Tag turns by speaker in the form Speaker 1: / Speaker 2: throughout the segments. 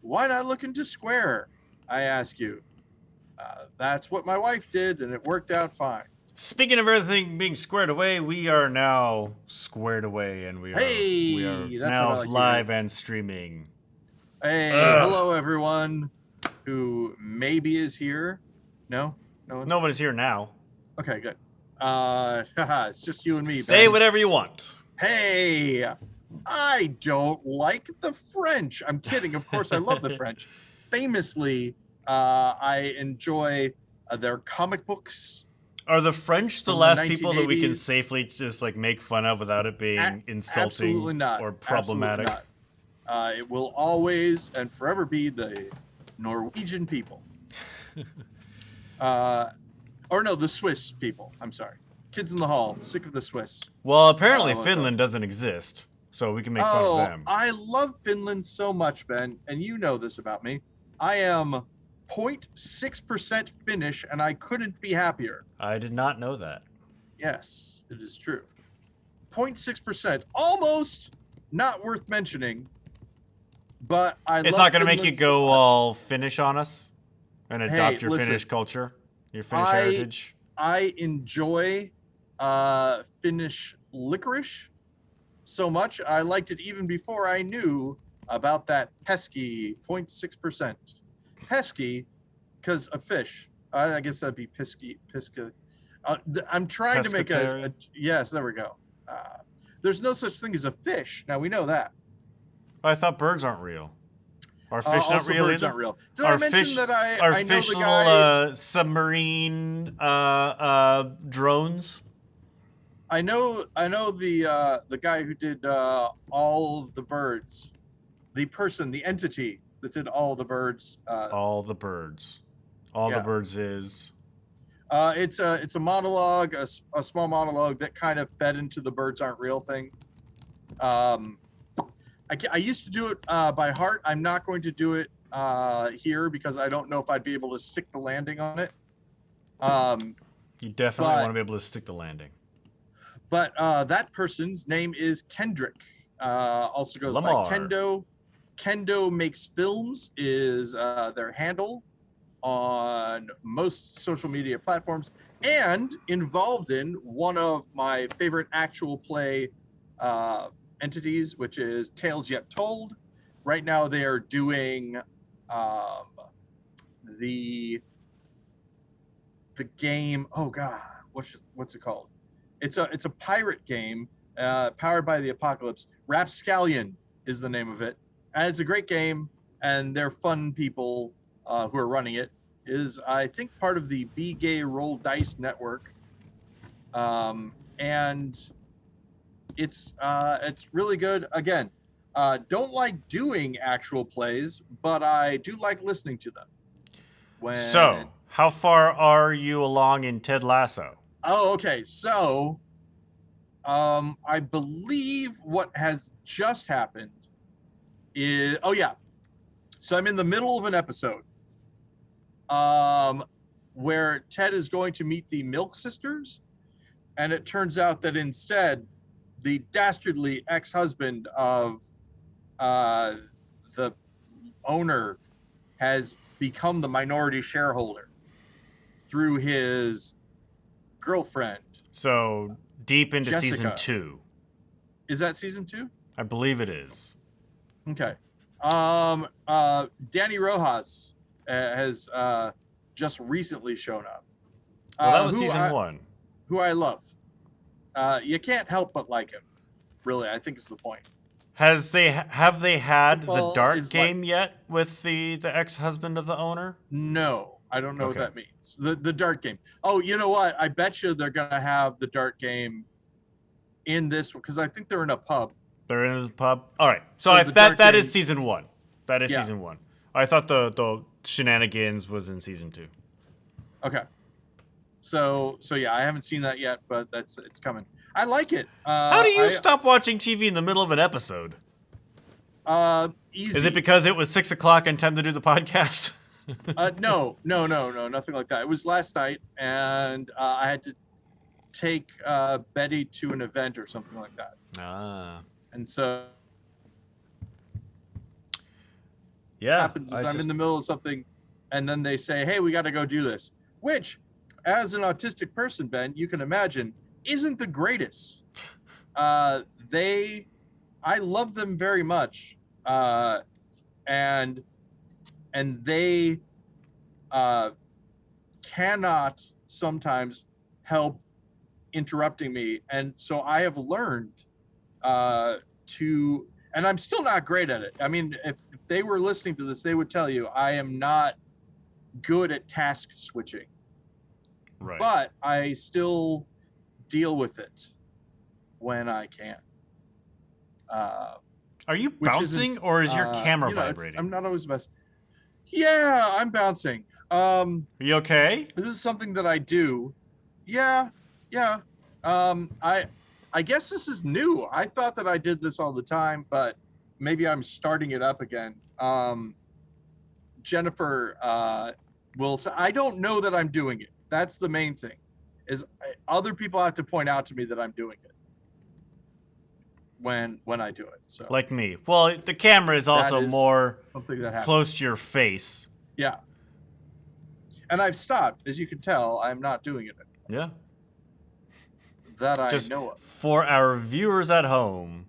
Speaker 1: why not look into Square? I ask you. That's what my wife did, and it worked out fine.
Speaker 2: Speaking of everything being squared away, we are now squared away, and we are
Speaker 1: Hey, that's what I
Speaker 2: now
Speaker 1: like to hear.
Speaker 2: live and streaming.
Speaker 1: Hey, hello everyone who maybe is here. No? No one?
Speaker 2: Nobody's here now.
Speaker 1: Okay, good. It's just you and me,
Speaker 2: Say
Speaker 1: Ben.
Speaker 2: whatever you want.
Speaker 1: Hey, I don't like the French. I'm kidding. Of course, I love the French. Famously, I enjoy their comic books.
Speaker 2: Are the French the
Speaker 1: From the
Speaker 2: last people that we can
Speaker 1: 1980s.
Speaker 2: safely just like make fun of without it being insulting
Speaker 1: Absolutely not.
Speaker 2: or problematic?
Speaker 1: Absolutely not. It will always and forever be the Norwegian people. Or no, the Swiss people. I'm sorry. Kids in the hall, sick of the Swiss.
Speaker 2: Well, apparently Finland doesn't exist, so we can make fun of them.
Speaker 1: I love Finland so much, Ben, and you know this about me. I am 0.6% Finnish, and I couldn't be happier.
Speaker 2: I did not know that.
Speaker 1: Yes, it is true. 0.6%, almost not worth mentioning, but
Speaker 2: It's not going to make you go all Finnish on us and adopt your Finnish culture, your Finnish heritage.
Speaker 1: I enjoy Finnish licorice so much. I liked it even before I knew about that pesky 0.6%. Pesky, because of fish. I guess that'd be pisca. I'm trying to make a yes, there we go. There's no such thing as a fish. Now we know that.
Speaker 2: I thought birds aren't real. Are fish not real
Speaker 1: birds
Speaker 2: either?
Speaker 1: Aren't real. Did I mention that I know the guy?
Speaker 2: Artificial submarine drones?
Speaker 1: I know the guy who did all of the birds. The entity that did all the birds.
Speaker 2: All the birds. All the birds is.
Speaker 1: It's a monologue, a small monologue that kind of fed into the birds aren't real thing. I used to do it by heart. I'm not going to do it here because I don't know if I'd be able to stick the landing on it.
Speaker 2: You definitely want to be able to stick the landing.
Speaker 1: But that person's name is Kendrick. Also goes
Speaker 2: Lamar.
Speaker 1: by Kendo. Kendo Makes Films is their handle on most social media platforms, and involved in one of my favorite actual play entities, which is Tales Yet Told. Right now they are doing the game, oh god, what's it called? It's a pirate game powered by the apocalypse. Rapscallion is the name of it, and it's a great game, and they're fun people who are running it. Is I think part of the Be Gay Roll Dice network, and it's really good. Again, don't like doing actual plays, but I do like listening to them.
Speaker 2: So, how far are you along in Ted Lasso?
Speaker 1: Oh, okay. So, I believe what has just happened is, so I'm in the middle of an episode, where Ted is going to meet the Milk Sisters, and it turns out that instead, the dastardly ex-husband of the owner has become the minority shareholder through his girlfriend.
Speaker 2: So deep into
Speaker 1: Jessica.
Speaker 2: season 2.
Speaker 1: Is that season 2?
Speaker 2: I believe it is.
Speaker 1: Okay. Danny Rojas has just recently shown up.
Speaker 2: Well, that was season 1.
Speaker 1: Who I love. You can't help but like him. Really, I think is the point.
Speaker 2: Have they had the dart game yet with the ex-husband of the owner?
Speaker 1: No, I don't know what that means. The dart game. Oh, you know what? I bet you they're gonna have the dart game in this because I think they're in a pub.
Speaker 2: They're in a pub. All right. So that is season 1. That is season 1. I thought the shenanigans was in season 2.
Speaker 1: Okay. So yeah, I haven't seen that yet, but it's coming. I like it.
Speaker 2: How do you stop watching TV in the middle of an episode?
Speaker 1: Easy.
Speaker 2: Is it because it was 6 o'clock and time to do the podcast?
Speaker 1: No, nothing like that. It was last night, and I had to take Betty to an event or something like that.
Speaker 2: Ah.
Speaker 1: And so happens is I'm in the middle of something, and then they say, "Hey, we got to go do this," which, as an autistic person, Ben, you can imagine, isn't the greatest. I love them very much, and they cannot sometimes help interrupting me, and so I have learned to, and I'm still not great at it. I mean, if they were listening to this, they would tell you I am not good at task switching.
Speaker 2: Right.
Speaker 1: But I still deal with it when I can.
Speaker 2: Are you bouncing, or is your camera vibrating?
Speaker 1: I'm not always the best. Yeah, I'm bouncing.
Speaker 2: Are you okay?
Speaker 1: This is something that I do. Yeah. I guess this is new. I thought that I did this all the time, but maybe I'm starting it up again. Jennifer will say, I don't know that I'm doing it. That's the main thing, is other people have to point out to me that I'm doing it when I do it. So
Speaker 2: like me. Well, the camera is also more close to your face.
Speaker 1: Yeah. And I've stopped, as you can tell. I'm not doing it anymore.
Speaker 2: Yeah.
Speaker 1: That I know of.
Speaker 2: For our viewers at home.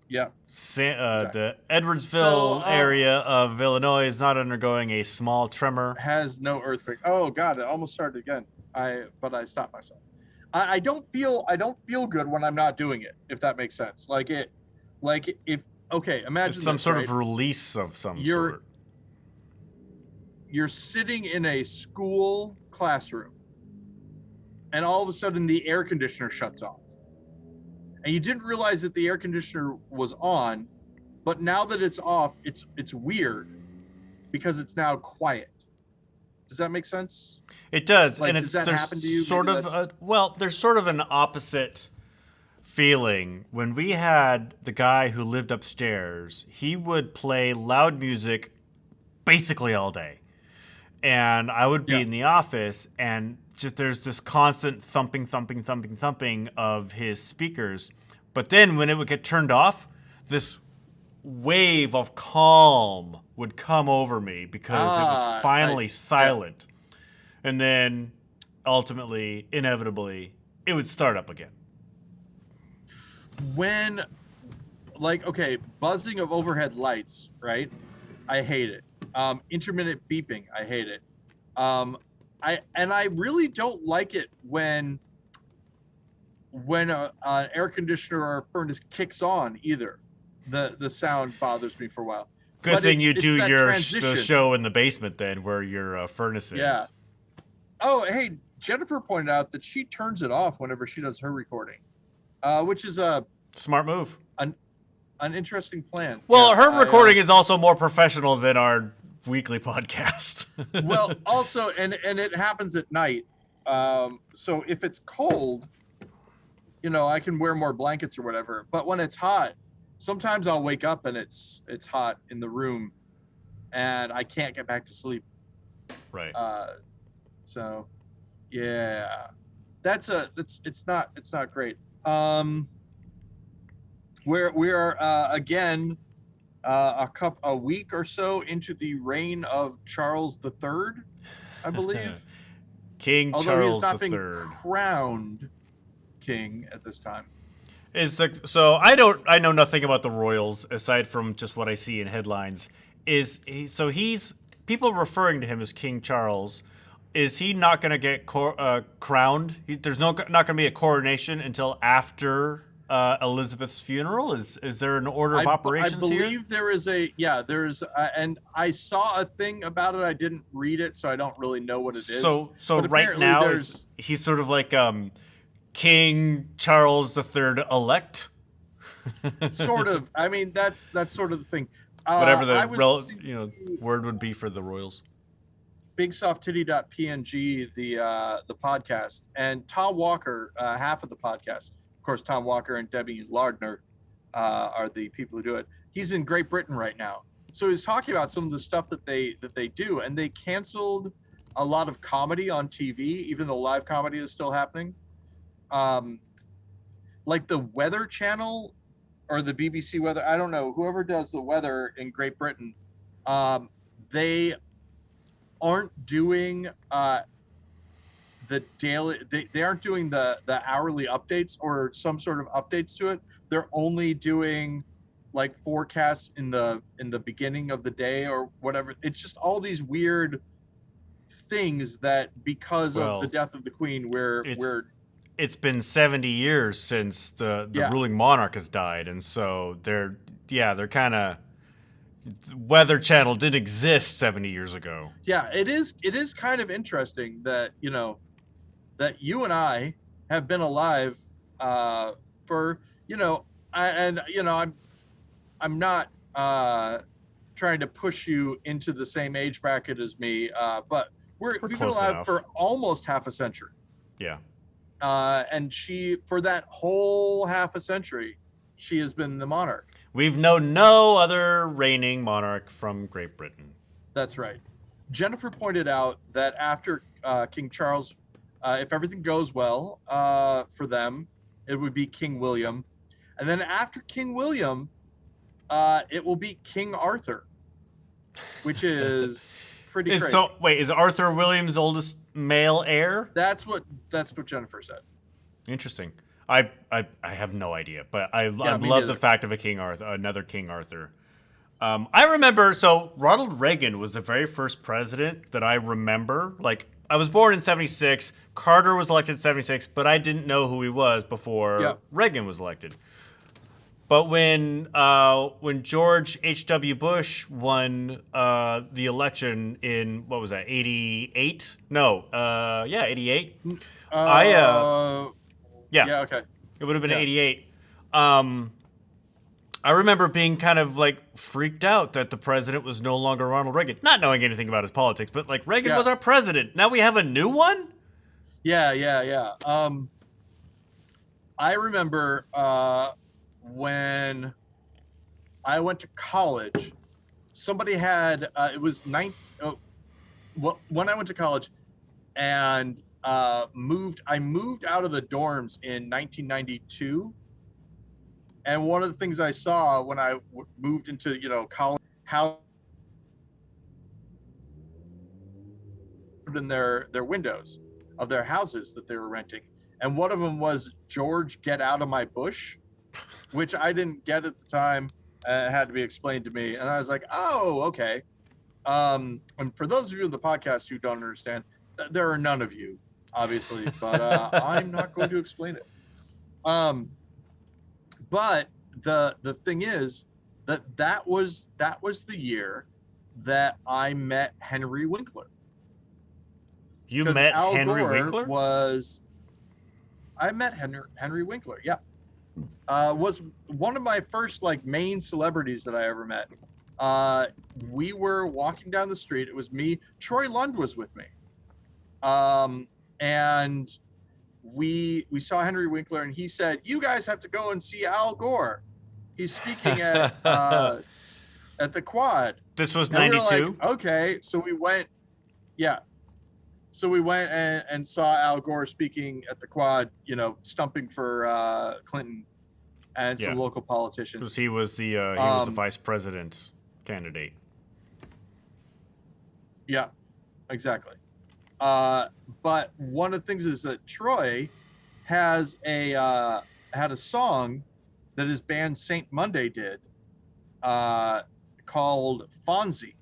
Speaker 1: Yeah.
Speaker 2: The Edwardsville area of Illinois is not undergoing a small tremor.
Speaker 1: Has no earthquake. Oh God, it almost started again. But I stopped myself. I don't feel good when I'm not doing it, if that makes sense. Imagine
Speaker 2: it's some sort of release of some sort.
Speaker 1: You're sitting in a school classroom, and all of a sudden the air conditioner shuts off. And you didn't realize that the air conditioner was on, but now that it's off, it's weird because it's now quiet. Does that make sense?
Speaker 2: It does, and
Speaker 1: does that happen to you?
Speaker 2: There's sort of an opposite feeling. When we had the guy who lived upstairs, he would play loud music basically all day, and I would be in the office, and just there's this constant thumping of his speakers. But then when it would get turned off, this wave of calm would come over me because it was finally silent. And then ultimately, inevitably, it would start up again.
Speaker 1: When, buzzing of overhead lights, right? I hate it. Intermittent beeping, I hate it. I really don't like it when an air conditioner or a furnace kicks on either. The sound bothers me for a while.
Speaker 2: Good thing you do the show in the basement then, where your furnace is.
Speaker 1: Yeah. Oh, hey, Jennifer pointed out that she turns it off whenever she does her recording, which is a
Speaker 2: smart move.
Speaker 1: An interesting plan.
Speaker 2: Well, her recording is also more professional than our weekly podcast.
Speaker 1: Well, also, and it happens at night. So if it's cold, I can wear more blankets or whatever. But when it's hot, sometimes I'll wake up and it's hot in the room, and I can't get back to sleep.
Speaker 2: Right.
Speaker 1: So, yeah, it's not great. We are again a week or so into the reign of Charles III, I believe.
Speaker 2: King
Speaker 1: Although
Speaker 2: Charles
Speaker 1: he's not
Speaker 2: III.
Speaker 1: being crowned king at this time.
Speaker 2: So I know nothing about the royals aside from just what I see in headlines. He's people referring to him as King Charles. Is he not going to get crowned? There's not going to be a coronation until after Elizabeth's funeral. Is there an order of operations here?
Speaker 1: I believe there is and I saw a thing about it. I didn't read it, so I don't really know what it is.
Speaker 2: So right now he's sort of like King Charles III elect.
Speaker 1: Sort of. I mean, that's sort of the thing.
Speaker 2: Whatever the word would be for the royals.
Speaker 1: BigSoftTitty.png, the podcast, and Tom Walker, half of the podcast. Of course, Tom Walker and Debbie Lardner are the people who do it. He's in Great Britain right now, so he's talking about some of the stuff that they do, and they canceled a lot of comedy on TV, even though live comedy is still happening. Like the Weather Channel or the BBC weather, I don't know, whoever does the weather in Great Britain, they aren't doing the daily, they aren't doing the hourly updates or some sort of updates to it. They're only doing like forecasts in the beginning of the day or whatever. It's just all these weird things that because of the death of the Queen,
Speaker 2: it's been 70 years since the ruling monarch has died, and so they're kind of, Weather Channel didn't exist 70 years ago.
Speaker 1: Yeah, it is kind of interesting that, you know, that you and I have been alive for, you know, I'm not trying to push you into the same age bracket as me, but we've been alive for almost half a century.
Speaker 2: Yeah.
Speaker 1: And she, for that whole half a century, she has been the monarch.
Speaker 2: We've known no other reigning monarch from Great Britain.
Speaker 1: That's right. Jennifer pointed out that after King Charles, if everything goes well for them, it would be King William. And then after King William, it will be King Arthur, which is pretty crazy.
Speaker 2: So wait, is Arthur William's oldest male heir?
Speaker 1: That's what Jennifer said.
Speaker 2: Interesting. I have no idea, but I love the fact of another King Arthur. I remember, so Ronald Reagan was the very first president that I remember. Like, I was born in 76. Carter was elected in 76, but I didn't know who he was before Reagan was elected. But when George H.W. Bush won the election in, what was that, 88? No, 88.
Speaker 1: Yeah, okay.
Speaker 2: It would have been 88. I remember being kind of like freaked out that the president was no longer Ronald Reagan. Not knowing anything about his politics, but like Reagan was our president. Now we have a new one?
Speaker 1: Yeah. I remember when I went to college, somebody had, it was when I went to college and I moved out of the dorms in 1992. And one of the things I saw when I moved into, you know, college, how in their windows of their houses that they were renting. And one of them was George, get out of my bush, which I didn't get at the time. It had to be explained to me. And I was like, oh, okay. And for those of you in the podcast who don't understand, there are none of you, obviously, but I'm not going to explain it. But the thing is that was the year that I met Henry Winkler.
Speaker 2: You met
Speaker 1: Al
Speaker 2: Henry
Speaker 1: Gore
Speaker 2: Winkler?
Speaker 1: I met Henry Winkler. Yeah, was one of my first like main celebrities that I ever met. We were walking down the street. It was me. Troy Lund was with me, and we saw Henry Winkler, and he said, "You guys have to go and see Al Gore. He's speaking at the Quad."
Speaker 2: This was 92?
Speaker 1: Like, okay, so we went. Yeah. So we went and saw Al Gore speaking at the Quad, you know, stumping for Clinton and some local politicians.
Speaker 2: Because he was the vice president candidate.
Speaker 1: Yeah, exactly. But one of the things is that Troy has had a song that his band Saint Monday did called Fonzie.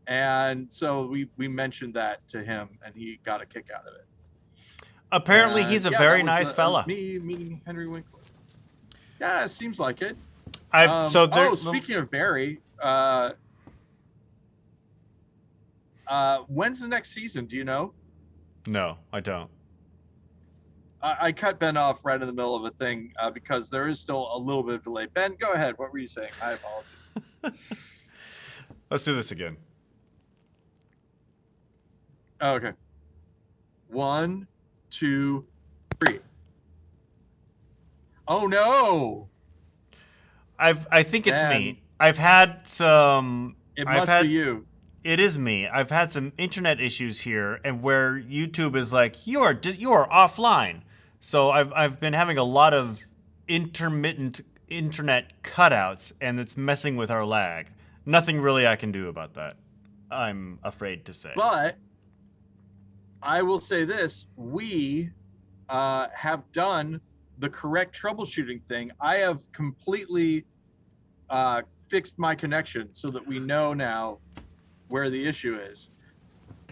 Speaker 1: And so we mentioned that to him, and he got a kick out of it.
Speaker 2: Apparently, he's a very nice fella.
Speaker 1: Me meeting Henry Winkler. Yeah, it seems like it.
Speaker 2: Speaking
Speaker 1: of Barry, when's the next season? Do you know?
Speaker 2: No, I don't.
Speaker 1: I cut Ben off right in the middle of a thing because there is still a little bit of delay. Ben, go ahead. What were you saying? I apologize.
Speaker 2: Let's do this again.
Speaker 1: Oh, okay. 1, 2, 3. Oh no!
Speaker 2: I think it's me. I've had some.
Speaker 1: It must be you.
Speaker 2: It is me. I've had some internet issues here, and where YouTube is like, you are offline. So I've been having a lot of intermittent internet cutouts, and it's messing with our lag. Nothing really I can do about that, I'm afraid to say.
Speaker 1: But I will say this: we have done the correct troubleshooting thing. I have completely fixed my connection so that we know now where the issue is.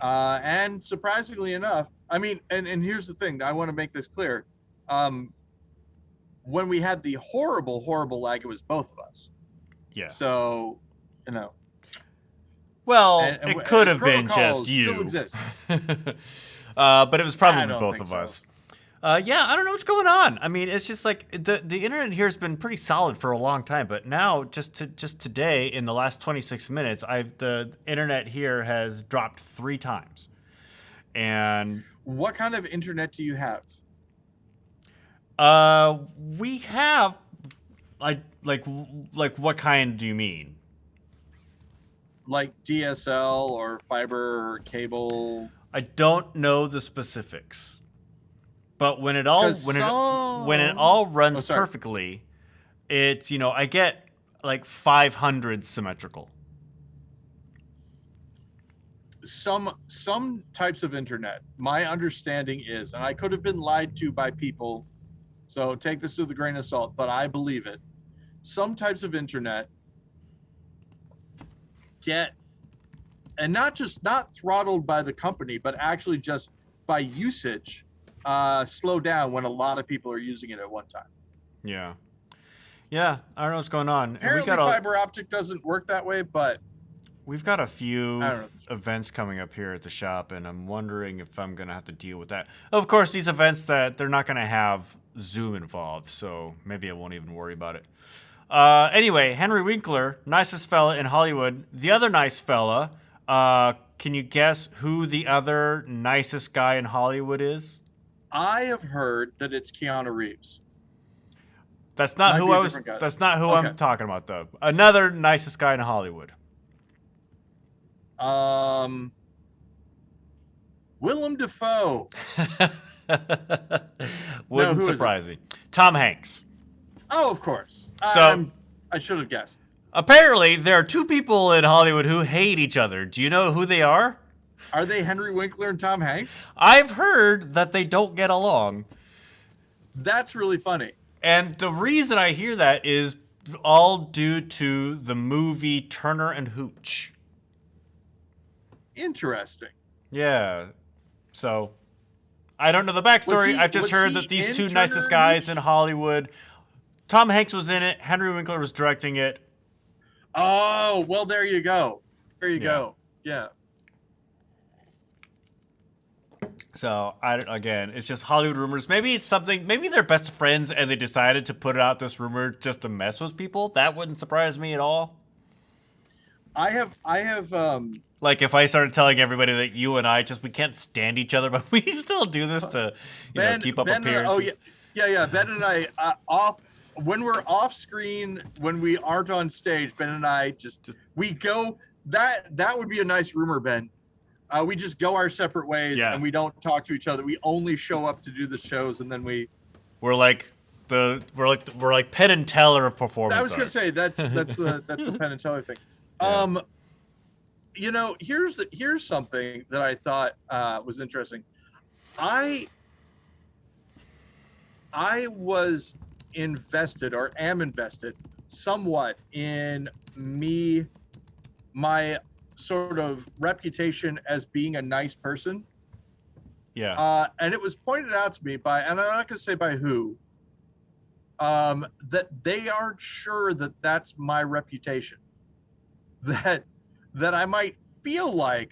Speaker 1: And surprisingly enough, I mean, and here's the thing, I want to make this clear. When we had the horrible lag, it was both of us.
Speaker 2: Yeah.
Speaker 1: So, you know.
Speaker 2: Well, it could have been just you.
Speaker 1: Still exists.
Speaker 2: But it was probably both of
Speaker 1: so.
Speaker 2: us. Yeah, I don't know what's going on. I mean, it's just like the internet here has been pretty solid for a long time, but now just today in the last 26 minutes, the internet here has dropped 3 times. And
Speaker 1: what kind of internet do you have?
Speaker 2: We have like what kind do you mean?
Speaker 1: Like DSL or fiber or cable?
Speaker 2: I don't know the specifics. But when it all runs perfectly, it's, you know, I get like 500 symmetrical.
Speaker 1: Some types of internet, my understanding is, and I could have been lied to by people, so take this with a grain of salt, but I believe it. Some types of internet get, and not throttled by the company, but actually just by usage, slow down when a lot of people are using it at one time.
Speaker 2: Yeah, I don't know what's going on.
Speaker 1: Apparently, fiber optic doesn't work that way, but
Speaker 2: we've got a few events coming up here at the shop, and I'm wondering if I'm gonna have to deal with that. Of course, these events that they're not gonna have Zoom involved, so maybe I won't even worry about it. Anyway, Henry Winkler, nicest fella in Hollywood. The other nice fella. Can you guess who the other nicest guy in Hollywood is?
Speaker 1: I have heard that it's Keanu Reeves.
Speaker 2: That's not who I was. That's not who I'm talking about, though. Another nicest guy in Hollywood.
Speaker 1: Willem Dafoe.
Speaker 2: Wouldn't surprise me. Tom Hanks.
Speaker 1: Oh, of course.
Speaker 2: So
Speaker 1: I should have guessed.
Speaker 2: Apparently, there are 2 people in Hollywood who hate each other. Do you know who they are?
Speaker 1: Are they Henry Winkler and Tom Hanks?
Speaker 2: I've heard that they don't get along.
Speaker 1: That's really funny.
Speaker 2: And the reason I hear that is all due to the movie Turner and Hooch.
Speaker 1: Interesting.
Speaker 2: Yeah. So, I don't know the backstory. I've just heard that these 2 nicest guys in Hollywood. Tom Hanks was in it. Henry Winkler was directing it.
Speaker 1: Oh, well, there you go. There you go. Yeah.
Speaker 2: So, again, it's just Hollywood rumors. Maybe it's something, maybe they're best friends and they decided to put out this rumor just to mess with people. That wouldn't surprise me at all.
Speaker 1: I have
Speaker 2: like if I started telling everybody that you and I we can't stand each other, but we still do this to keep up appearances.
Speaker 1: Yeah. Ben and I when we're off screen, when we aren't on stage, Ben and I we go. That would be a nice rumor, Ben. We just go our separate ways and we don't talk to each other. We only show up to do the shows, and then
Speaker 2: we're like Penn and Teller of performance.
Speaker 1: I was going to say that's the Penn and Teller thing. Yeah. Here's something that I thought was interesting. I was invested or am invested somewhat in my sort of reputation as being a nice person.
Speaker 2: Yeah.
Speaker 1: And it was pointed out to me by, and I'm not going to say by who, that they aren't sure that that's my reputation. That I might feel like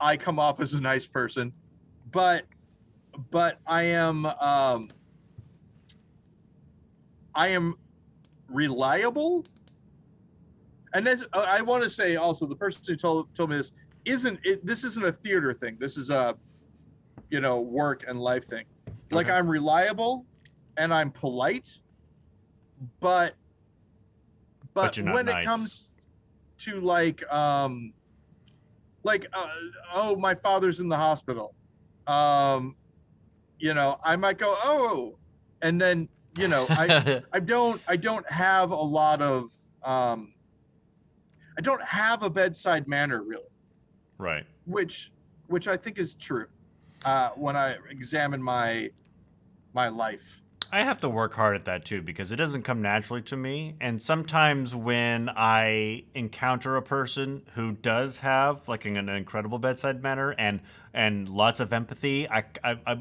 Speaker 1: I come off as a nice person, but I am reliable. And I want to say also, the person who told me this isn't a theater thing. This is a, work and life thing. Like, I'm reliable and I'm polite, but
Speaker 2: you're not
Speaker 1: when
Speaker 2: nice.
Speaker 1: It comes to my father's in the hospital, I might go, oh, and then you know, I don't have a lot of I don't have a bedside manner really,
Speaker 2: Right.
Speaker 1: which I think is true when I examine my life.
Speaker 2: I have to work hard at that too because it doesn't come naturally to me. And sometimes when I encounter a person who does have like an incredible bedside manner and lots of empathy,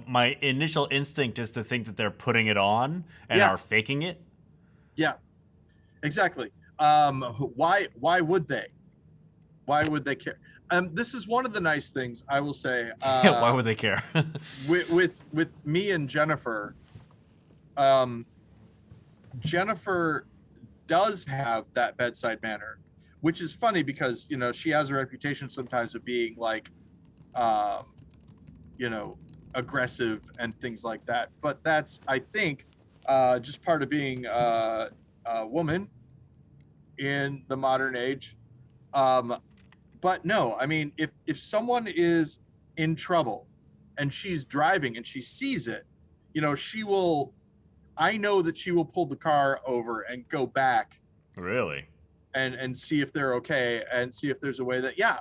Speaker 2: my initial instinct is to think that they're putting it on and
Speaker 1: Yeah,
Speaker 2: are faking it.
Speaker 1: yeah, exactly. Why would they? Why would they care? This is one of the nice things I will say.
Speaker 2: Yeah, why would they care?
Speaker 1: With me and Jennifer, um, Jennifer does have that bedside manner, which is funny because you know she has a reputation sometimes of being like, um, you know, aggressive and things like that. But that's I think just part of being a woman in the modern age. Um, but no, I mean, if someone is in trouble and she's driving and she sees it, you know, she will. I know that she will pull the car over and go back
Speaker 2: Really?
Speaker 1: and see if they're okay and see if there's a way that yeah,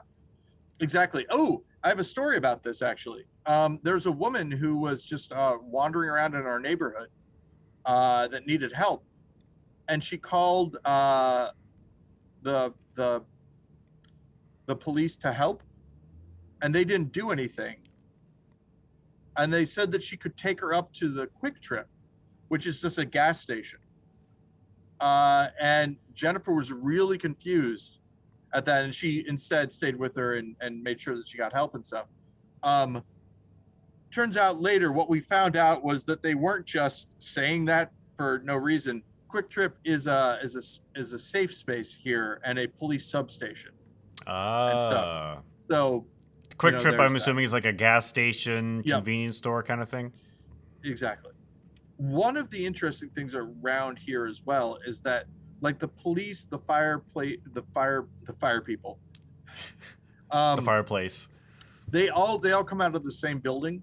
Speaker 1: exactly. Oh, I have a story about this actually. There's a woman who was just wandering around in our neighborhood that needed help, and she called the the the police to help, and they didn't do anything. And they said that she could take her up to the Quick Trip, which is just a gas station. And Jennifer was really confused at that, and she instead stayed with her and made sure that she got help and stuff. Um, Turns out later, what we found out was that they weren't just saying that for no reason. Quick Trip is a safe space here and a police substation and stuff. So,
Speaker 2: Quick Trip, I'm
Speaker 1: there's that.
Speaker 2: assuming, is like a gas station,
Speaker 1: Yep.
Speaker 2: convenience store kind of thing.
Speaker 1: Exactly. One of the interesting things around here as well is that, like the police, the fire people,
Speaker 2: The fireplace.
Speaker 1: they all come out of the same building.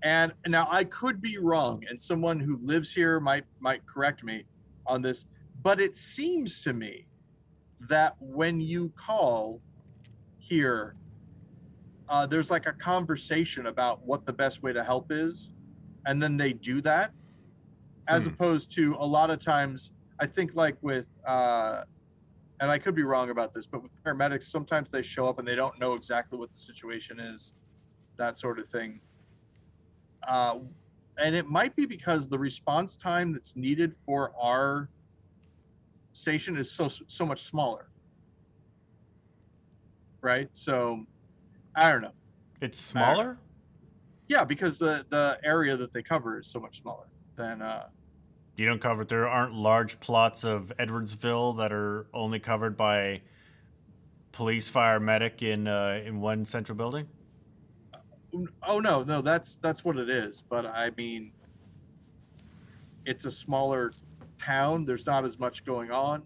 Speaker 1: And now I could be wrong, and someone who lives here might correct me on this, but it seems to me that when you call here, there's like a conversation about what the best way to help is, and then they do that, as opposed to a lot of times, I think like with, and I could be wrong about this, but with paramedics, sometimes they show up and they don't know exactly what the situation is, that sort of thing. And it might be because the response time that's needed for our station is so much smaller, right? So I don't know.
Speaker 2: It's smaller?
Speaker 1: Yeah, because the area that they cover is so much smaller than
Speaker 2: You don't cover. There aren't large plots of Edwardsville that are only covered by police, fire, medic in one central building.
Speaker 1: oh no, that's what it is. But I mean, it's a smaller town. There's not as much going on.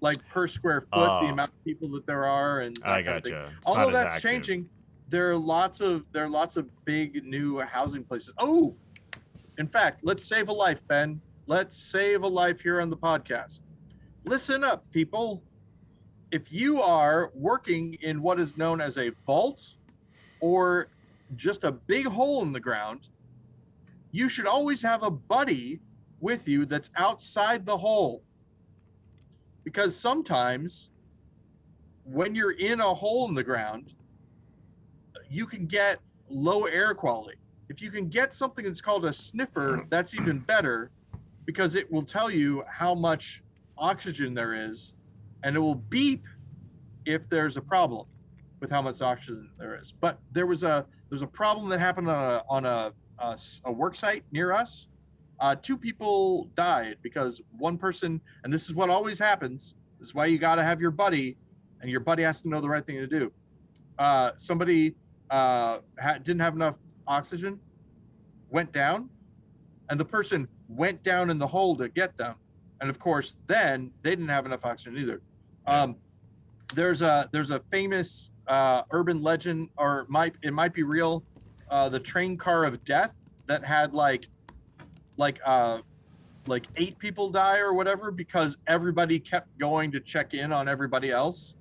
Speaker 1: Like per square foot, the amount of people that there are, and that
Speaker 2: I
Speaker 1: kind of thing.
Speaker 2: gotcha. It's
Speaker 1: Although
Speaker 2: not as
Speaker 1: that's
Speaker 2: active.
Speaker 1: changing, there are lots of big new housing places. Oh, in fact, let's save a life, Ben. Let's save a life here on the podcast. Listen up, people. If you are working in what is known as a vault or just a big hole in the ground, you should always have a buddy with you that's outside the hole. Because sometimes when you're in a hole in the ground, you can get low air quality. If you can get something that's called a sniffer, that's even better, because it will tell you how much oxygen there is, and it will beep if there's a problem with how much oxygen there is. But there's a problem that happened on a work site near us. 2 people died because one person, and this is what always happens. This is why you got to have your buddy, and your buddy has to know the right thing to do. Somebody didn't have enough oxygen, went down, and the person went down in the hole to get them. And of course, then they didn't have enough oxygen either. There's a famous urban legend, or it might be real, the train car of death that had like like 8 people die or whatever because everybody kept going to check in on everybody else,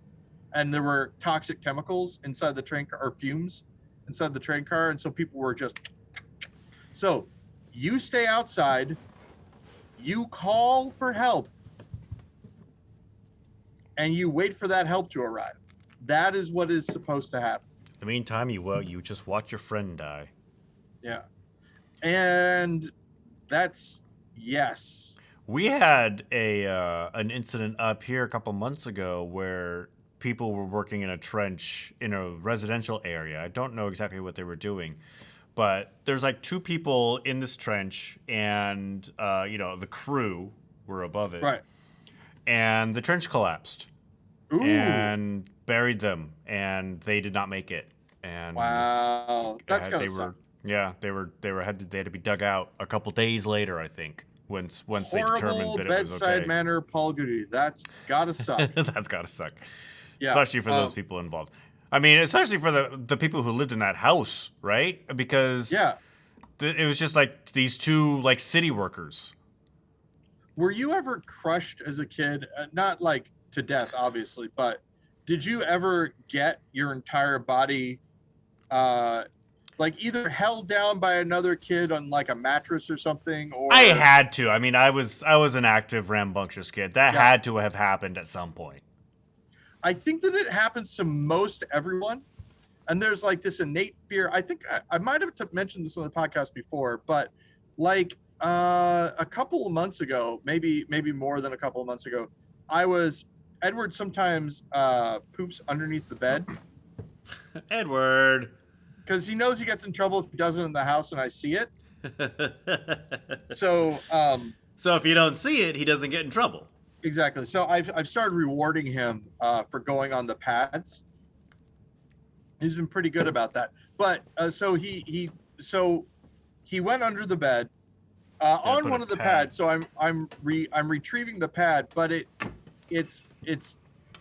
Speaker 1: and there were toxic chemicals inside the train car, or fumes inside the train car, and so people were just. So you stay outside, you call for help, and you wait for that help to arrive. That is what is supposed to happen.
Speaker 2: In the meantime, you just watch your friend die.
Speaker 1: Yeah. And that's yes.
Speaker 2: We had an incident up here a couple months ago where people were working in a trench in a residential area. I don't know exactly what they were doing, but there's like 2 people in this trench, and the crew were above it.
Speaker 1: Right.
Speaker 2: And the trench collapsed.
Speaker 1: Ooh.
Speaker 2: And buried them, and they did not make it. And
Speaker 1: wow, that's gotta suck.
Speaker 2: Yeah, they had to be dug out a couple days later, I think. Once they
Speaker 1: Horrible
Speaker 2: determined that it was okay.
Speaker 1: bedside manner, Paul Goody. That's gotta suck.
Speaker 2: That's gotta suck.
Speaker 1: Yeah.
Speaker 2: Especially for those people involved. I mean, especially for the people who lived in that house, right? Because it was just like these 2 like city workers.
Speaker 1: Were you ever crushed as a kid? Not like to death, obviously, but did you ever get your entire body like either held down by another kid on like a mattress or something? Or
Speaker 2: I had to. I mean, I was an active, rambunctious kid. That had to have happened at some point.
Speaker 1: I think that it happens to most everyone, and there's like this innate fear. I think I might have mentioned this on the podcast before, but like a couple of months ago, maybe more than a couple of months ago, Edward sometimes poops underneath the bed.
Speaker 2: Edward.
Speaker 1: Because he knows he gets in trouble if he does it in the house and I see it. So
Speaker 2: if you don't see it, he doesn't get in trouble.
Speaker 1: Exactly. So I've started rewarding him for going on the pads. He's been pretty good about that. But so he went under the bed on one of the pads. So I'm retrieving the pad, but it's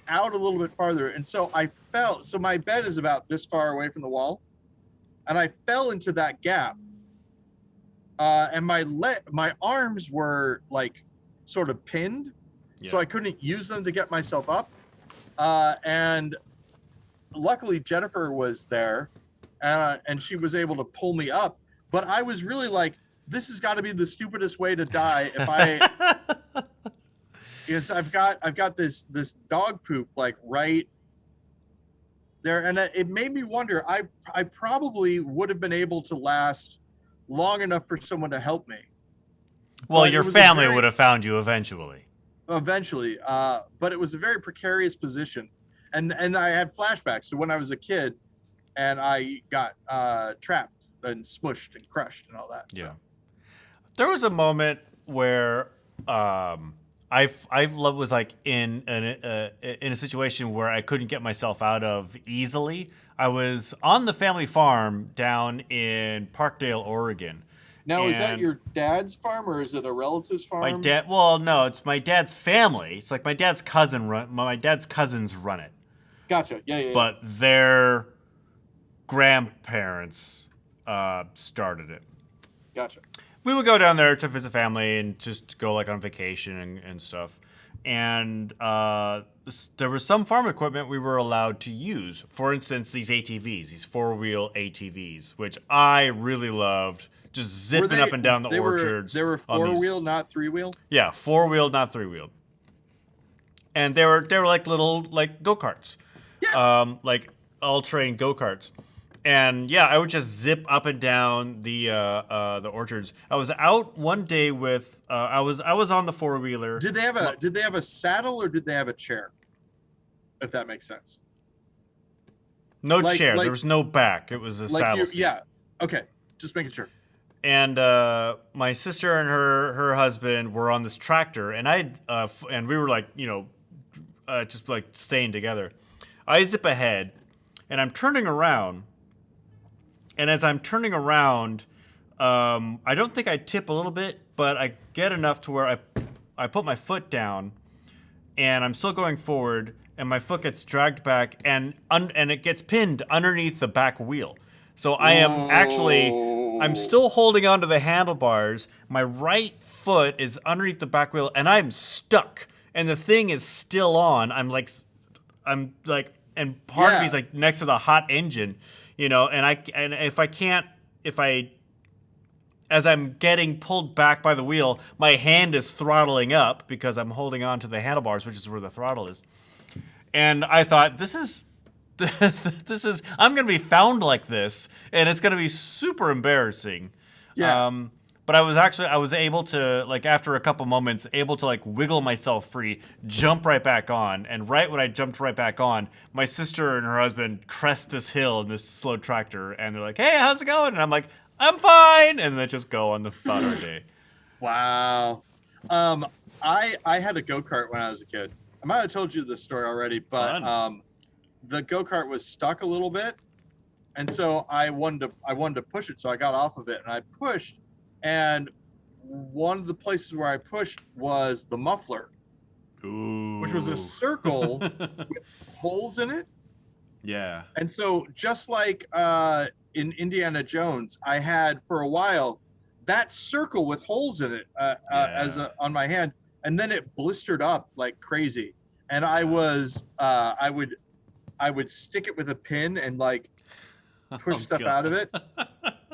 Speaker 1: out a little bit farther, and so I fell. So my bed is about this far away from the wall, and I fell into that gap. And my arms were like sort of pinned, so I couldn't use them to get myself up. And luckily Jennifer was there, and she was able to pull me up. But I was really like, this has got to be the stupidest way to die if I. Because I've got this dog poop like right there, and it made me wonder. I probably would have been able to last long enough for someone to help me.
Speaker 2: Well, your family would have found you eventually.
Speaker 1: Eventually, but it was a very precarious position, and I had flashbacks to when I was a kid, and I got trapped and smushed and crushed and all that. So.
Speaker 2: Yeah, there was a moment where. I was like in a situation where I couldn't get myself out of easily. I was on the family farm down in Parkdale, Oregon.
Speaker 1: Now, is that your dad's farm or is it a relative's farm?
Speaker 2: My dad. Well, no, it's my dad's family. It's like my dad's cousins run it.
Speaker 1: Gotcha. Yeah.
Speaker 2: But their grandparents started it.
Speaker 1: Gotcha.
Speaker 2: We would go down there to visit family and just go like on vacation and stuff. And there was some farm equipment we were allowed to use. For instance, these ATVs, these 4-wheel ATVs, which I really loved. Just zipping up and down the orchards.
Speaker 1: They were 4-wheel, not 3-wheel?
Speaker 2: Yeah, 4-wheel, not 3-wheel. And they were like little like go-karts. Yeah. Like all-terrain go-karts. And yeah, I would just zip up and down the orchards. I was out one day with I was on the 4-wheeler.
Speaker 1: Did they have a saddle or did they have a chair? If that makes sense.
Speaker 2: No chair. There was no back. It was a saddle seat.
Speaker 1: Yeah. Okay. Just making sure.
Speaker 2: And my sister and her husband were on this tractor, and and we were like, just like staying together. I zip ahead, and I'm turning around. And as I'm turning around, I don't think I tip a little bit, but I get enough to where I put my foot down, and I'm still going forward, and my foot gets dragged back, and it gets pinned underneath the back wheel. So I am actually I'm still holding onto the handlebars. My right foot is underneath the back wheel, and I'm stuck. And the thing is still on. I'm like, and part of me is like next to the hot engine, and as I'm getting pulled back by the wheel, my hand is throttling up because I'm holding on to the handlebars, which is where the throttle is. And I thought, this is I'm gonna be found like this, and it's gonna be super embarrassing.
Speaker 1: Yeah.
Speaker 2: But I was able to, like, after a couple moments, able to like wiggle myself free, jump right back on, and right when I jumped right back on, my sister and her husband crest this hill in this slow tractor, and they're like, "Hey, how's it going?" And I'm like, "I'm fine," and then just go on about our day.
Speaker 1: Wow. I had a go-kart when I was a kid. I might have told you this story already, but the go-kart was stuck a little bit, and so I wanted to push it, so I got off of it and I pushed, and one of the places where I pushed was the muffler.
Speaker 2: Ooh.
Speaker 1: Which was a circle with holes in it.
Speaker 2: Yeah.
Speaker 1: And so just like in Indiana Jones, I had for a while that circle with holes in it on my hand, and then it blistered up like crazy. And I would stick it with a pin and like push stuff out of it.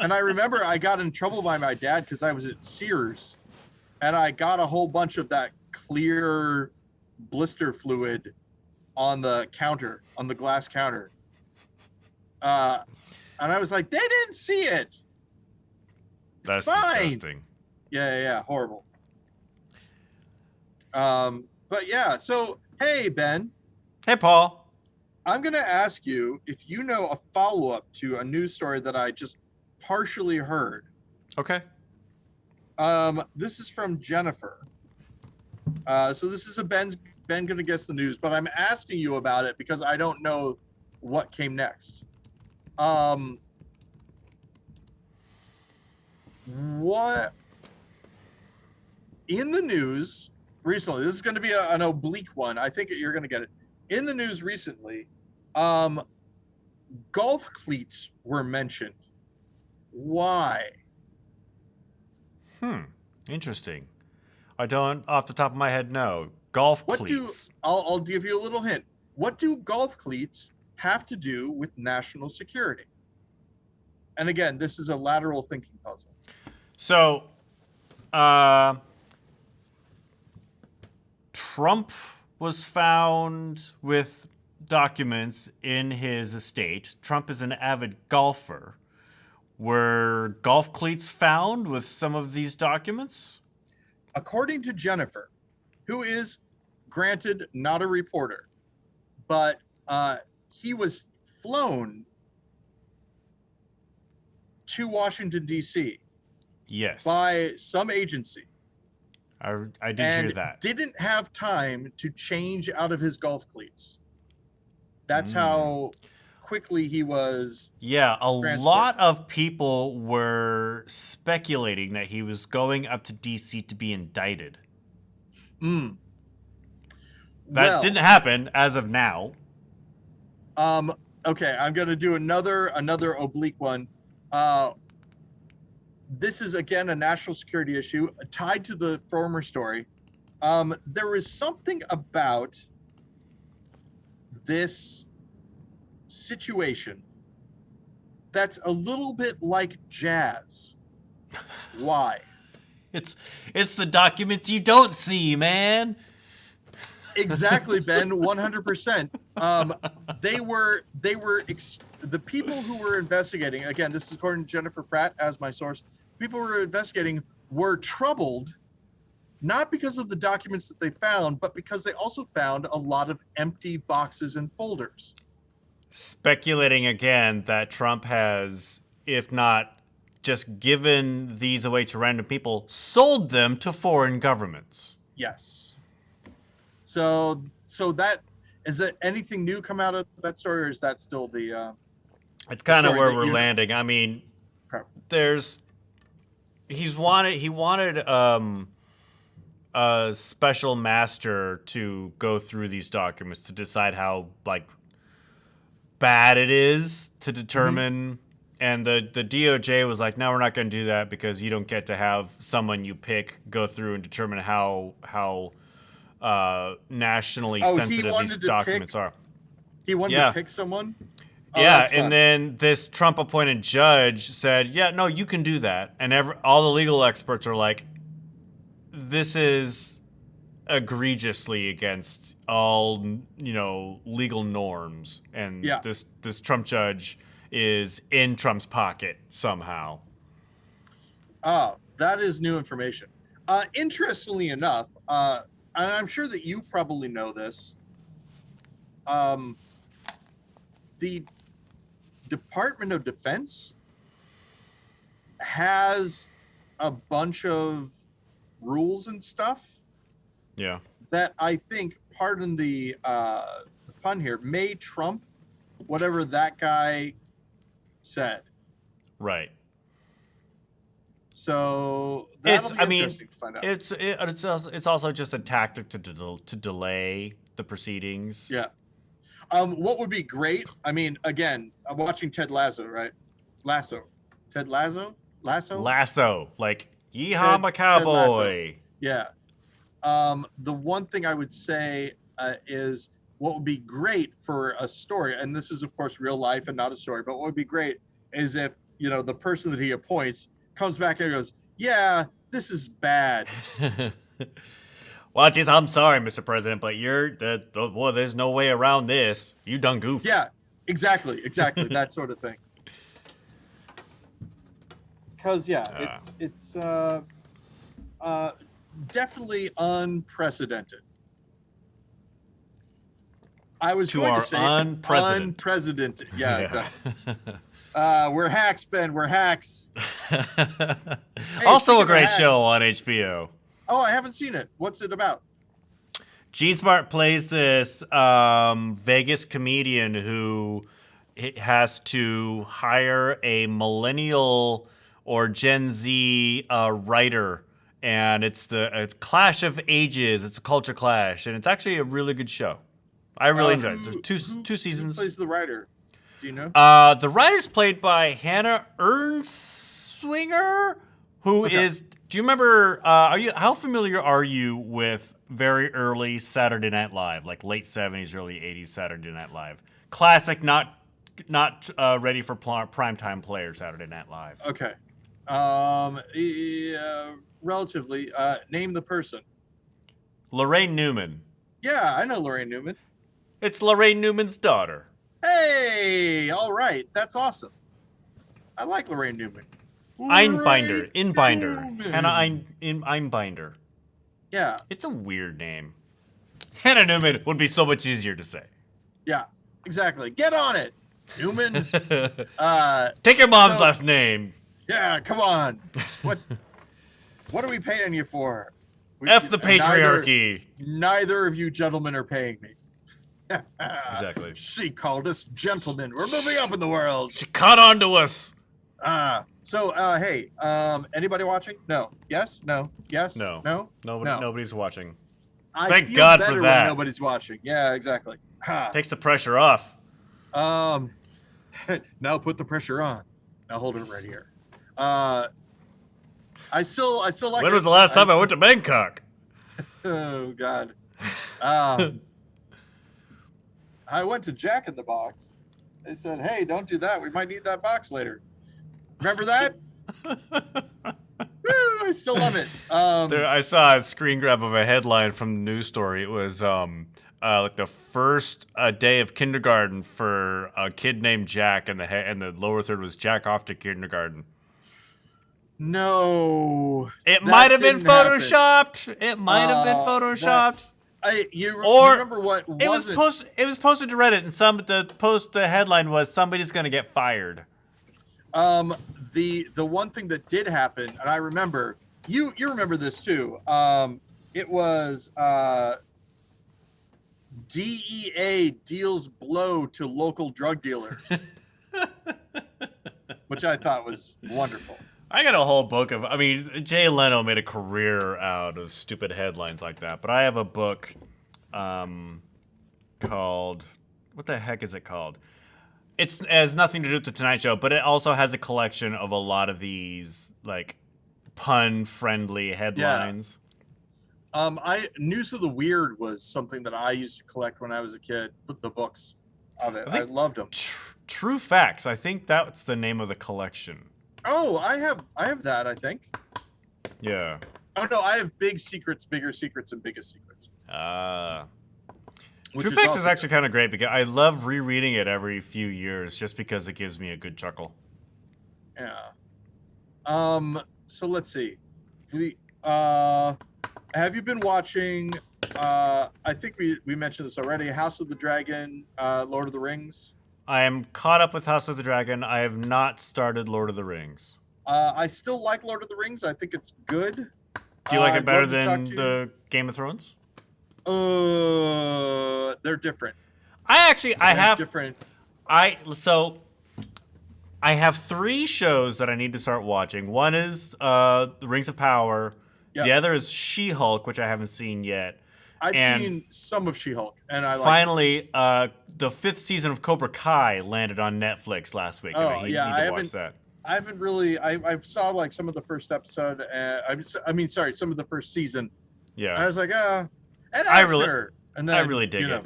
Speaker 1: And I remember I got in trouble by my dad because I was at Sears, and I got a whole bunch of that clear blister fluid on the counter, on the glass counter. And I was like, they didn't see it.
Speaker 2: That's
Speaker 1: fine.
Speaker 2: Disgusting.
Speaker 1: Yeah, horrible. But yeah, so hey, Ben.
Speaker 2: Hey, Paul.
Speaker 1: I'm going to ask you if you know a follow-up to a news story that I just partially heard.
Speaker 2: Okay.
Speaker 1: This is from Jennifer. So this is Ben going to guess the news, but I'm asking you about it because I don't know what came next. What in the news recently? This is going to be an oblique one. I think you're going to get it. In the news recently, golf cleats were mentioned. Why?
Speaker 2: Interesting. I don't, off the top of my head, know. Golf cleats.
Speaker 1: I'll give you a little hint. What do golf cleats have to do with national security? And again, this is a lateral thinking puzzle.
Speaker 2: So, Trump was found with documents in his estate. Trump is an avid golfer. Were golf cleats found with some of these documents?
Speaker 1: According to Jennifer, who is, granted, not a reporter, but he was flown to Washington, D.C.
Speaker 2: Yes.
Speaker 1: By some agency.
Speaker 2: I did hear that.
Speaker 1: Didn't have time to change out of his golf cleats. That's how quickly he was.
Speaker 2: Yeah, a lot of people were speculating that he was going up to DC to be indicted. That didn't happen as of now.
Speaker 1: Okay, I'm going to do another oblique one. This is, again, a national security issue tied to the former story. There is something about this situation that's a little bit like jazz. Why?
Speaker 2: It's the documents you don't see, man.
Speaker 1: Exactly, Ben. 100%. The people who were investigating. Again, this is according to Jennifer Pratt as my source. People who were investigating were troubled, not because of the documents that they found, but because they also found a lot of empty boxes and folders.
Speaker 2: Speculating again that Trump has, if not just given these away to random people, sold them to foreign governments.
Speaker 1: Yes. So that is there anything new come out of that story, or is that still the?
Speaker 2: It's kind of where we're landing. I mean, he wanted a special master to go through these documents to decide how bad it is to determine And the DOJ was like, no, we're not going to do that because you don't get to have someone you pick go through and determine how nationally
Speaker 1: Oh, he
Speaker 2: sensitive these
Speaker 1: wanted to
Speaker 2: documents
Speaker 1: pick-
Speaker 2: are.
Speaker 1: He wanted
Speaker 2: Yeah.
Speaker 1: to pick someone. Oh,
Speaker 2: Yeah,
Speaker 1: that's fun.
Speaker 2: and then this Trump-appointed judge said, yeah, no, you can do that. And all the legal experts are like, this is egregiously against all, legal norms. And
Speaker 1: Yeah.
Speaker 2: this Trump judge is in Trump's pocket somehow.
Speaker 1: That is new information. Interestingly enough, and I'm sure that you probably know this, the Department of Defense has a bunch of rules and stuff
Speaker 2: Yeah.
Speaker 1: that I think, pardon the pun here, may trump whatever that guy said.
Speaker 2: Right.
Speaker 1: So that'll be interesting to find out.
Speaker 2: It's also just a tactic to delay the proceedings.
Speaker 1: Yeah. What would be great? I mean, again, I'm watching Ted Lasso, right? Ted Lasso.
Speaker 2: Lasso, like yeehaw, I'm a
Speaker 1: Ted
Speaker 2: cowboy.
Speaker 1: Yeah. The one thing I would say is what would be great for a story, and this is of course real life and not a story, but what would be great is if the person that he appoints comes back and goes, "Yeah, this is bad."
Speaker 2: Well, geez, I'm sorry, Mr. President, but there's no way around this. You done goofed.
Speaker 1: Yeah, exactly, that sort of thing. Because it's definitely unprecedented. I was going to say unprecedented. Yeah, exactly. We're hacks, Ben. We're hacks.
Speaker 2: Also a great show on HBO.
Speaker 1: Oh, I haven't seen it. What's it about?
Speaker 2: Gene Smart plays this Vegas comedian who has to hire a millennial or Gen Z writer, and it's a clash of ages. It's a culture clash, and it's actually a really good show. I really enjoyed it. There's two seasons.
Speaker 1: Who plays the writer? Do you know?
Speaker 2: The writer's played by Hannah Ernswinger, who is. Do you remember? How familiar are you with very early Saturday Night Live, like late '70s, early '80s Saturday Night Live? Classic, not ready for primetime player Saturday Night Live.
Speaker 1: Okay. Relatively. Name the person.
Speaker 2: Lorraine Newman.
Speaker 1: Yeah, I know Lorraine Newman.
Speaker 2: It's Lorraine Newman's daughter.
Speaker 1: Hey, all right, that's awesome. I like Lorraine Newman.
Speaker 2: Einbinder, Hannah Einbinder.
Speaker 1: Yeah.
Speaker 2: It's a weird name. Hannah Newman would be so much easier to say.
Speaker 1: Yeah, exactly. Get on it, Newman.
Speaker 2: Take your mom's last name.
Speaker 1: Yeah, come on. What are we paying you for?
Speaker 2: F the patriarchy.
Speaker 1: Neither of you gentlemen are paying me.
Speaker 2: Exactly.
Speaker 1: She called us gentlemen. We're moving up in the world.
Speaker 2: She caught on to us.
Speaker 1: Hey, anybody watching? No. Yes? No. Yes?
Speaker 2: No.
Speaker 1: No?
Speaker 2: Nobody's watching.
Speaker 1: I
Speaker 2: Thank
Speaker 1: feel
Speaker 2: God
Speaker 1: better
Speaker 2: for that.
Speaker 1: when nobody's watching. Yeah, exactly.
Speaker 2: Takes the pressure off.
Speaker 1: Now put the pressure on. Now hold it right here. I still like.
Speaker 2: When was the last time I went to Bangkok?
Speaker 1: Oh God. I went to Jack in the Box. They said, "Hey, don't do that. We might need that box later." Remember that? Woo, I still love it.
Speaker 2: I saw a screen grab of a headline from the news story. It was like the first day of kindergarten for a kid named Jack, and the lower third was Jack off to kindergarten.
Speaker 1: No,
Speaker 2: it might have been photoshopped. It might have been photoshopped.
Speaker 1: You remember what
Speaker 2: it was posted? It was posted to Reddit, and the headline was somebody's going to get fired.
Speaker 1: The one thing that did happen, and I remember you remember this too. It was DEA deals blow to local drug dealers, which I thought was wonderful.
Speaker 2: I got a whole book of. I mean, Jay Leno made a career out of stupid headlines like that. But I have a book called. What the heck is it called? It has nothing to do with the Tonight Show, but it also has a collection of a lot of these like pun-friendly headlines.
Speaker 1: News of the Weird was something that I used to collect when I was a kid. The books of it, I loved them.
Speaker 2: True Facts. I think that's the name of the collection.
Speaker 1: Oh, I have that. I think.
Speaker 2: Yeah.
Speaker 1: Oh no, I have Big Secrets, Bigger Secrets, and Biggest Secrets.
Speaker 2: True Facts is actually kind of great because I love rereading it every few years just because it gives me a good chuckle.
Speaker 1: Yeah. So let's see. Have you been watching? I think we mentioned this already. House of the Dragon, Lord of the Rings.
Speaker 2: I am caught up with House of the Dragon. I have not started Lord of the Rings.
Speaker 1: I still like Lord of the Rings. I think it's good.
Speaker 2: Do you like it better than the Game of Thrones?
Speaker 1: They're different.
Speaker 2: I have
Speaker 1: different.
Speaker 2: I have 3 shows that I need to start watching. One is The Rings of Power. Yep. The other is She-Hulk, which I haven't seen yet.
Speaker 1: I've seen some of She-Hulk, and I like
Speaker 2: finally, the 5th season of Cobra Kai landed on Netflix last week.
Speaker 1: Oh,
Speaker 2: and I need to watch that.
Speaker 1: I haven't really. I saw like some of the first episode. Some of the first season.
Speaker 2: Yeah.
Speaker 1: I was like, and
Speaker 2: I really dig it.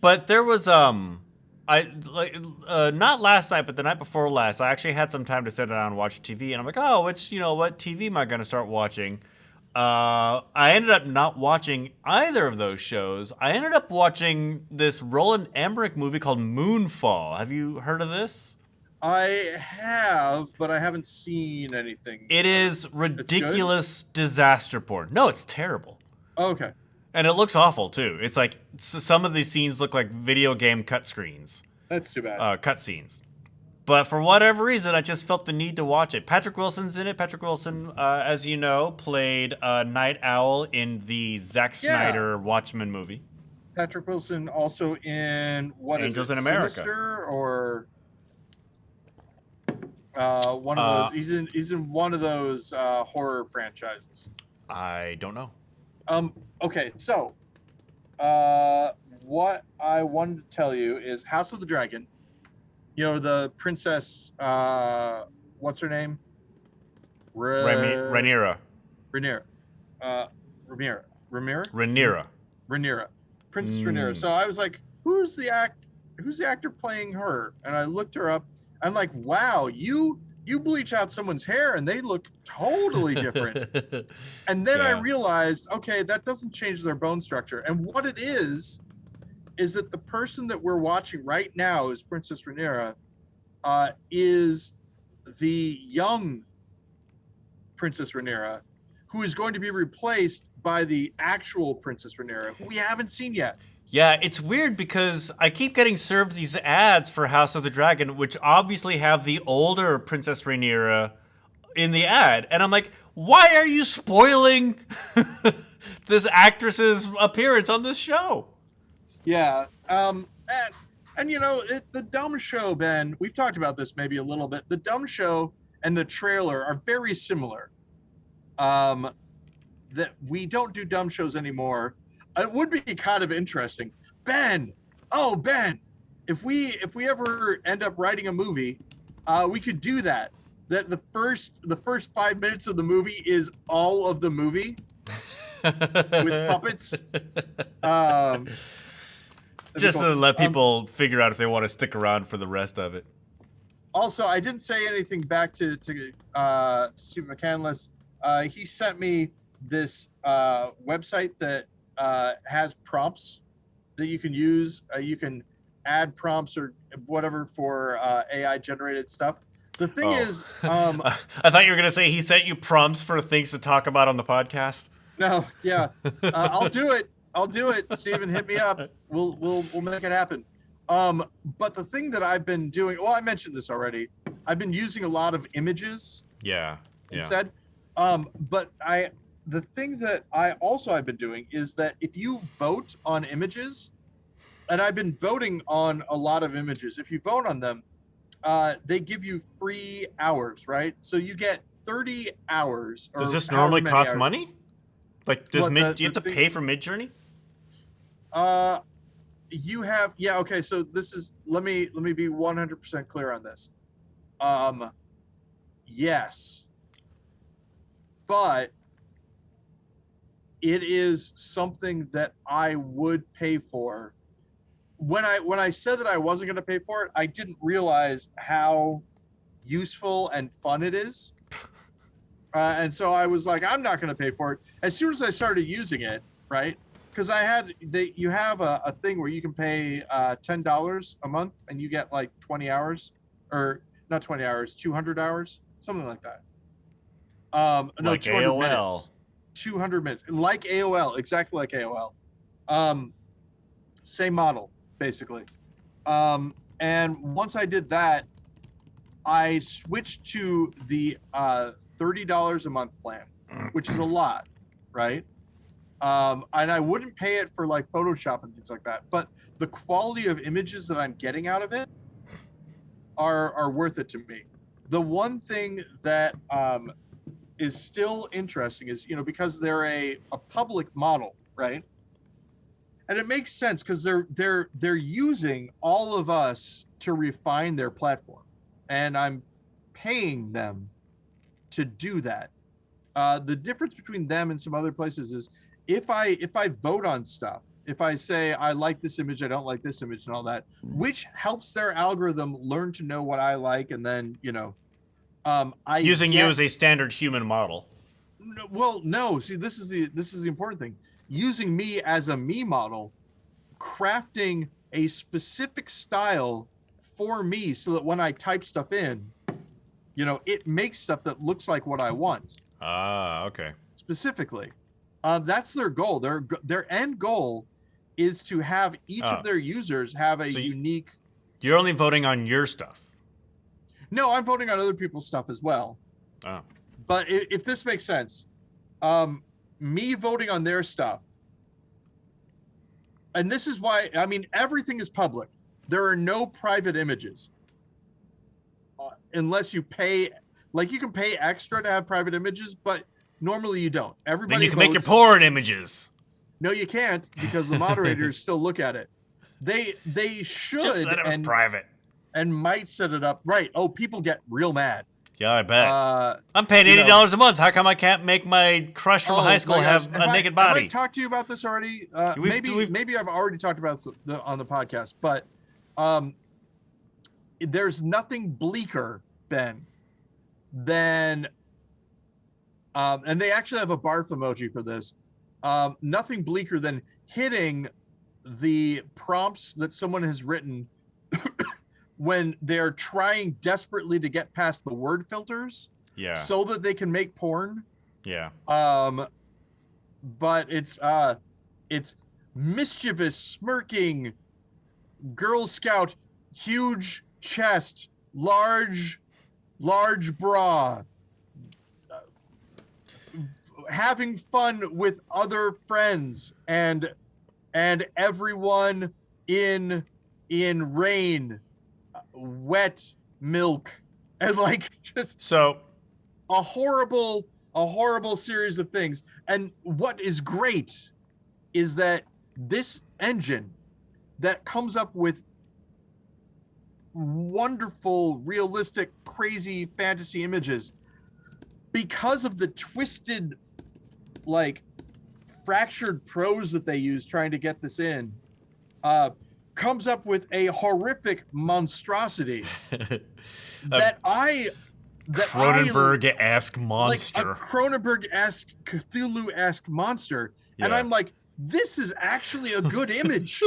Speaker 2: But there was not last night, but the night before last, I actually had some time to sit down and watch TV, and I'm like, oh, what TV am I going to start watching? I ended up not watching either of those shows. I ended up watching this Roland Emmerich movie called Moonfall. Have you heard of this?
Speaker 1: I have, but I haven't seen anything.
Speaker 2: It is ridiculous disaster porn. No, it's terrible.
Speaker 1: Okay.
Speaker 2: And it looks awful, too. It's like some of these scenes look like video game cut screens.
Speaker 1: That's too bad.
Speaker 2: Cut scenes. But for whatever reason, I just felt the need to watch it. Patrick Wilson's in it. Patrick Wilson, as you know, played Night Owl in the Zack Snyder Watchmen movie.
Speaker 1: Patrick Wilson also in
Speaker 2: Angels in America.
Speaker 1: Sinister, or one of those. He's in one of those horror franchises.
Speaker 2: I don't know.
Speaker 1: Okay, so what I wanted to tell you is House of the Dragon. You know, the princess, what's her name?
Speaker 2: Rhaenyra.
Speaker 1: Princess Rhaenyra. So I was like, who's the actor playing her? And I looked her up. I'm like, wow, you bleach out someone's hair and they look totally different. And then I realized, okay, that doesn't change their bone structure. And what it is that the person that we're watching right now is Princess Rhaenyra, is the young Princess Rhaenyra, who is going to be replaced by the actual Princess Rhaenyra, who we haven't seen yet.
Speaker 2: Yeah, it's weird because I keep getting served these ads for House of the Dragon, which obviously have the older Princess Rhaenyra in the ad. And I'm like, why are you spoiling this actress's appearance on this show?
Speaker 1: Yeah. And you know, the dumb show, Ben, we've talked about this maybe a little bit. The dumb show and the trailer are very similar. That we don't do dumb shows anymore. It would be kind of interesting. Ben, if we ever end up writing a movie, we could do that. That the first 5 minutes of the movie is all of the movie with puppets.
Speaker 2: Just to let people figure out if they want to stick around for the rest of it.
Speaker 1: Also, I didn't say anything back to Steve McCandless. He sent me this website that has prompts that you can use. You can add prompts or whatever for AI generated stuff. The thing is,
Speaker 2: I thought you were gonna say he sent you prompts for things to talk about on the podcast.
Speaker 1: No, yeah, I'll do it. Steven, hit me up. We'll make it happen. But the thing that I've been doing, well, I mentioned this already. I've been using a lot of images. Instead. But the thing that I've been doing is that if you vote on images, and I've been voting on a lot of images, if you vote on them, they give you free hours, right? So you get 30 hours.
Speaker 2: Does this normally cost money? Like, do you have to pay for Midjourney?
Speaker 1: you have, yeah, okay, so this is, let me be 100% clear on this. Yes, but it is something that I would pay for. When I said that I wasn't going to pay for it, I didn't realize how useful and fun it is. And so I was like, I'm not going to pay for it. As soon as I started using it, right? Because you have a thing where you can pay $10 a month and you get like 20 hours, or not 20 hours, 200 hours, something like that. No,
Speaker 2: Like
Speaker 1: 200
Speaker 2: AOL.
Speaker 1: minutes. 200 minutes, like AOL, exactly like AOL. Same model, basically. And once I did that, I switched to the $30 a month plan, which is a lot, right? And I wouldn't pay it for like Photoshop and things like that, but the quality of images that I'm getting out of it are worth it to me. The one thing that is still interesting is, because they're a public model, right? And it makes sense because they're using all of us to refine their platform, and I'm paying them to do that. The difference between them and some other places is if I vote on stuff, if I say I like this image, I don't like this image, and all that, which helps their algorithm learn to know what I like, and then
Speaker 2: Using you as a standard human model.
Speaker 1: No. See, this is the important thing. Using me as a me model, crafting a specific style for me, so that when I type stuff in, it makes stuff that looks like what I want.
Speaker 2: Ah, okay.
Speaker 1: Specifically, that's their goal. Their end goal is to have each of their users have a unique.
Speaker 2: You're only voting on your stuff.
Speaker 1: No, I'm voting on other people's stuff as well.
Speaker 2: Oh.
Speaker 1: But if this makes sense, me voting on their stuff, and this is why, everything is public. There are no private images. Unless you pay, like you can pay extra to have private images, but normally you don't. Everybody
Speaker 2: Then you can
Speaker 1: votes.
Speaker 2: make your porn images.
Speaker 1: No, you can't, because the moderators still look at it. They should.
Speaker 2: Just set it as private.
Speaker 1: And might set it up right. Oh, people get real mad.
Speaker 2: Yeah, I bet. I'm paying $80 a month. How come I can't make my crush from high school have a naked body?
Speaker 1: Have I talked to you about this already? Maybe I've already talked about it on the podcast, but there's nothing bleaker, Ben, than and they actually have a barf emoji for this. Nothing bleaker than hitting the prompts that someone has written when they're trying desperately to get past the word filters, so that they can make porn.
Speaker 2: Yeah.
Speaker 1: But it's mischievous, smirking, Girl Scout, huge chest, large bra, having fun with other friends, and everyone in rain, wet milk, and like just
Speaker 2: so
Speaker 1: a horrible series of things. And what is great is that this engine that comes up with wonderful, realistic, crazy fantasy images, because of the twisted, like fractured prose that they use trying to get this in, comes up with a horrific monstrosity that
Speaker 2: Cronenberg-esque monster.
Speaker 1: Like a Cronenberg-esque, Cthulhu-esque monster. Yeah. And I'm like, this is actually a good image.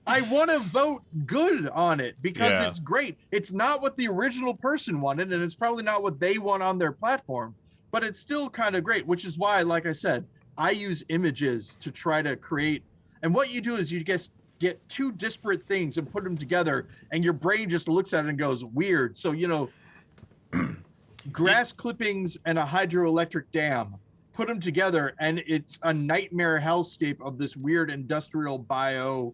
Speaker 1: I want to vote good on it because it's great. It's not what the original person wanted, and it's probably not what they want on their platform, but it's still kind of great, which is why, like I said, I use images to try to create. And what you do is you get two disparate things and put them together, and your brain just looks at it and goes, weird. So, grass clippings and a hydroelectric dam, put them together, and it's a nightmare hellscape of this weird industrial bio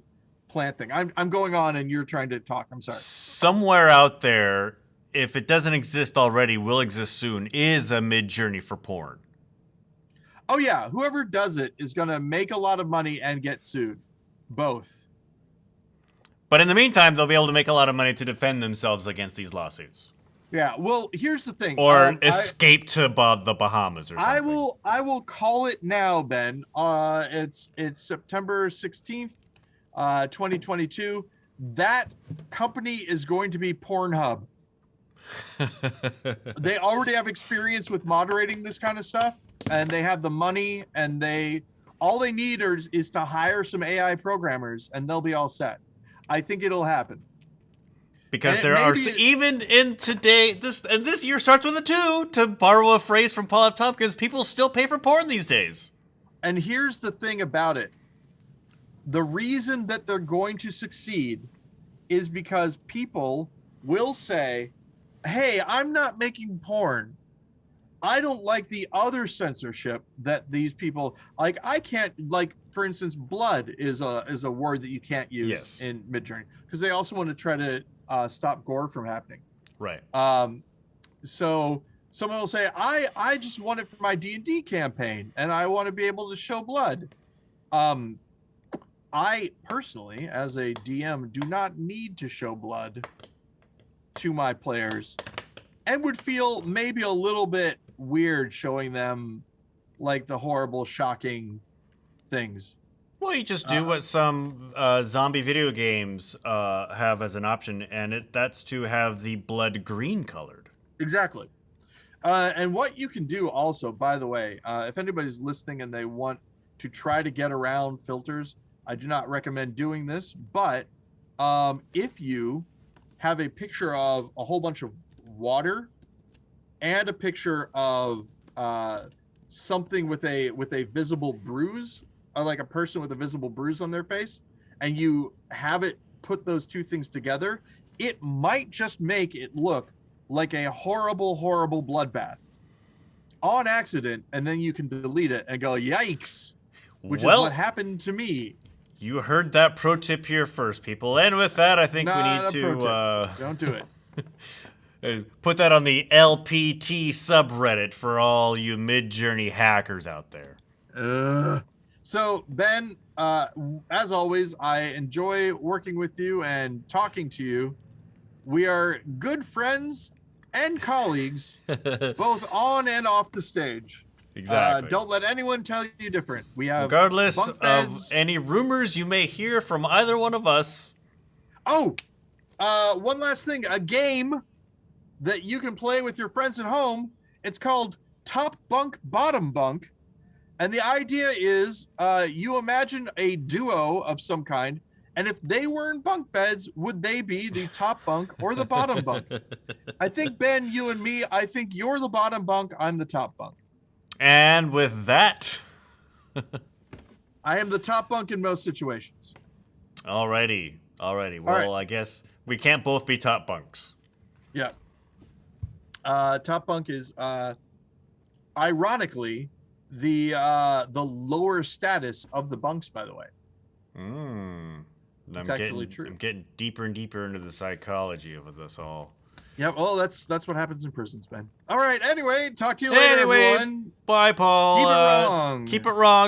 Speaker 1: plant thing. I'm going on and you're trying to talk. I'm sorry.
Speaker 2: Somewhere out there, if it doesn't exist already, will exist soon, is a mid-journey for porn.
Speaker 1: Oh yeah, whoever does it is going to make a lot of money and get sued. Both.
Speaker 2: But in the meantime, they'll be able to make a lot of money to defend themselves against these lawsuits.
Speaker 1: Yeah. Well, here's the thing.
Speaker 2: Or escape to the Bahamas or something.
Speaker 1: I will call it now, Ben. It's September 16th, 2022. That company is going to be Pornhub. They already have experience with moderating this kind of stuff, and they have the money, and all they need is to hire some AI programmers, and they'll be all set. I think it'll happen.
Speaker 2: Because there are, even in today, this year starts with a 2, to borrow a phrase from Paul F. Tompkins, people still pay for porn these days.
Speaker 1: And here's the thing about it. The reason that they're going to succeed is because people will say, hey, I'm not making porn. I don't like the other censorship that these people, like, I can't, like, for instance, blood is a word that you can't use in Midjourney, because they also want to try to stop gore from happening.
Speaker 2: Right.
Speaker 1: So someone will say, I just want it for my D&D campaign, and I want to be able to show blood. I personally, as a DM, do not need to show blood to my players, and would feel maybe a little bit weird showing them like the horrible, shocking things.
Speaker 2: Well, you just do what some zombie video games have as an option, and that's to have the blood green colored.
Speaker 1: Exactly. And what you can do also, by the way, if anybody's listening and they want to try to get around filters, I do not recommend doing this, but if you have a picture of a whole bunch of water and a picture of something with a visible bruise, or like a person with a visible bruise on their face, and you have it put those two things together, it might just make it look like a horrible, horrible bloodbath on accident, and then you can delete it and go, yikes, which is what happened to me.
Speaker 2: You heard that pro tip here first, people. And with that, I think we need to...
Speaker 1: Don't do it.
Speaker 2: Put that on the LPT subreddit for all you Midjourney hackers out there.
Speaker 1: So, Ben, as always, I enjoy working with you and talking to you. We are good friends and colleagues, both on and off the stage.
Speaker 2: Exactly.
Speaker 1: Don't let anyone tell you different. We have
Speaker 2: regardless of any rumors you may hear from either one of us.
Speaker 1: Oh, one last thing. A game that you can play with your friends at home. It's called Top Bunk, Bottom Bunk. And the idea is you imagine a duo of some kind, and if they were in bunk beds, would they be the top bunk or the bottom bunk? I think, Ben, you and me, I think you're the bottom bunk, I'm the top bunk.
Speaker 2: And with that...
Speaker 1: I am the top bunk in most situations.
Speaker 2: Alrighty. Well, I guess we can't both be top bunks.
Speaker 1: Yeah. Top bunk is, ironically, the lower status of the bunks, by the way.
Speaker 2: It's actually true. I'm getting deeper and deeper into the psychology of this all.
Speaker 1: Yeah, well, that's what happens in prisons, Ben. All right, anyway, talk to you later, everyone.
Speaker 2: Bye, Paul.
Speaker 1: Keep it wrong.
Speaker 2: Keep it wrong.